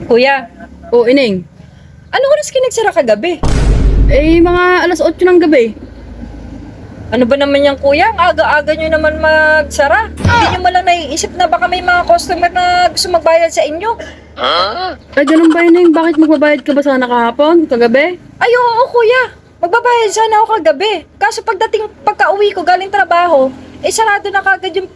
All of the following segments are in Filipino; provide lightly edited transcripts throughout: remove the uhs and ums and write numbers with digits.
Kuya, O, Ining. anong oras ka nagsara kagabi? Eh, mga alas 8 ng gabi. Ano ba naman yan, kuya? Ang aga-aga nyo naman magsara. Hindi nyo malang naiisip na baka may mga customer na gusto magbayad sa inyo. Ay, ganun ba, Ining? Bakit magbabayad ka ba sana kahapon, kagabi? Ay, oo, kuya. Magbabayad sana ako kagabi. Kaso pagka-uwi ko galing trabaho, sarado na kagad yung,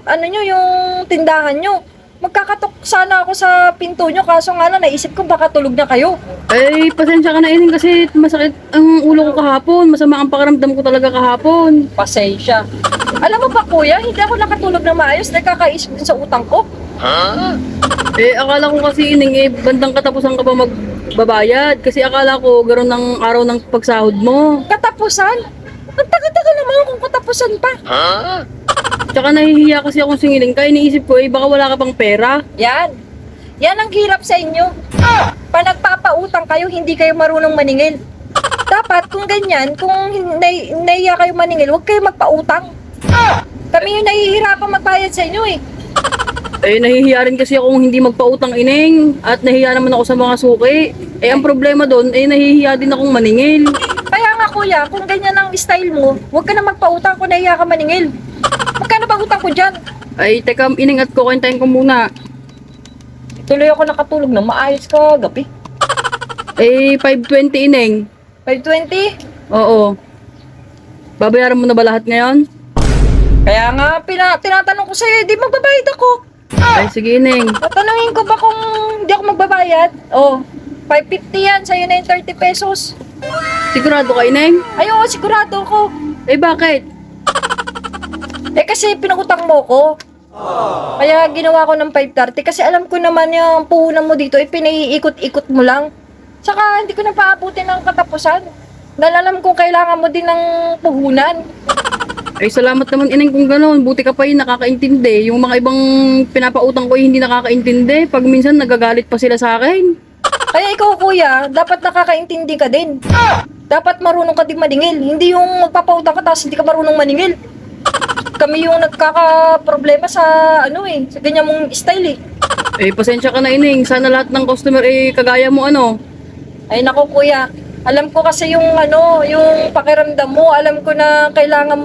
yung tindahan nyo. Magkakatok sana ako sa pinto nyo, kaso nga lang, naisip ko baka tulog na kayo. Ay, pasensya ka na, Ining, kasi masakit ang ulo ko kahapon. Masama ang pakiramdam ko talaga kahapon. Pasensya. Alam mo ba, kuya, hindi ako nakatulog na maayos, nagkakaisip din sa utang ko. Eh, akala ko kasi, Ining, bandang katapusan ka ba magbabayad? Kasi akala ko, gano'n ng araw ng pagsahod mo. Katapusan? Ang tagal-tagal naman kung katapusan pa. Tsaka nahihiya kasi akong singiling ka. Iniisip ko, baka wala ka pang pera. Yan. Yan ang hirap sa inyo. Pa nagpapautang kayo, hindi kayo marunong maningil. Dapat kung ganyan, kung nahiya kayo maningil, huwag kayo magpautang. Kami yung nahihirapan magbayad sa inyo eh. Eh, nahihiya rin kasi akong hindi magpautang, Ining. At nahihiya naman ako sa mga suki. Eh, ang problema doon, nahihiya din akong maningil. Kaya nga kuya, kung ganyan ang style mo, huwag ka na magpautang kung nahiya ka maningil. Magkano ba utang ko dyan? Ay, teka, Ining, at kukwentahin ko muna. Tuloy ako nakatulog na maayos ka gabi. Eh, 520, Ining. 520? Oo. Babayaran mo na ba lahat ngayon? Kaya nga, tinatanong ko sa'yo, di magbabayad ako. Ay, sige, Ining. Tatanungin ko ba kung hindi ako magbabayad? Oh, 550 yan, sa'yo na yung 30 pesos. Sigurado ka, Ining? Ay, oo, sigurado ko. Eh, bakit? Eh, kasi pinakutang mo ko. Kaya ginawa ko ng 530 kasi alam ko naman yung puhunan mo dito, pinaiikot-ikot mo lang. Saka hindi ko na paabutin ng katapusan. Dahil alam kong kailangan mo din ng puhunan. Ay, salamat naman, Ining, kung gano'n. Buti ka pa yung nakakaintindi. Yung mga ibang pinapautang ko hindi nakakaintindi. Pag minsan nagagalit pa sila sa akin. Kaya ikaw kuya, dapat nakakaintindi ka din. Dapat marunong ka din maningil. Hindi yung magpapautang ka tapos hindi ka marunong maningil. Kami yung nagkaka-problema sa sa ganyan mong style eh. Eh, pasensya ka na, Ining. Sana lahat ng customer kagaya mo, ano. Ay nako kuya, alam ko kasi yung yung pakiramdam mo, alam ko na kailangan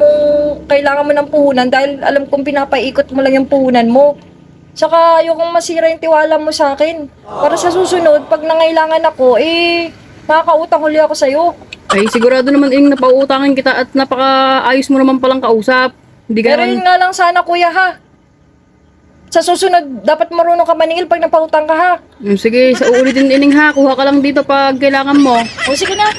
mo ng puhunan dahil alam kong pinapaikot mo lang yung puhunan mo. Tsaka ayokong masira yung tiwala mo sa akin. Para sa susunod, pag nangailangan ako, makakautang huli ako sa'yo. Ay, sigurado naman, Ining, napauutangin kita at napaka-ayos mo naman palang kausap. Hindi ka Pero naman... yun nga lang sana kuya ha. Sa susunod, dapat marunong ka maningil pag napautang ka ha. Sige, sa uulitin, Ining, ha. Kuha ka lang dito pag kailangan mo. O sige na.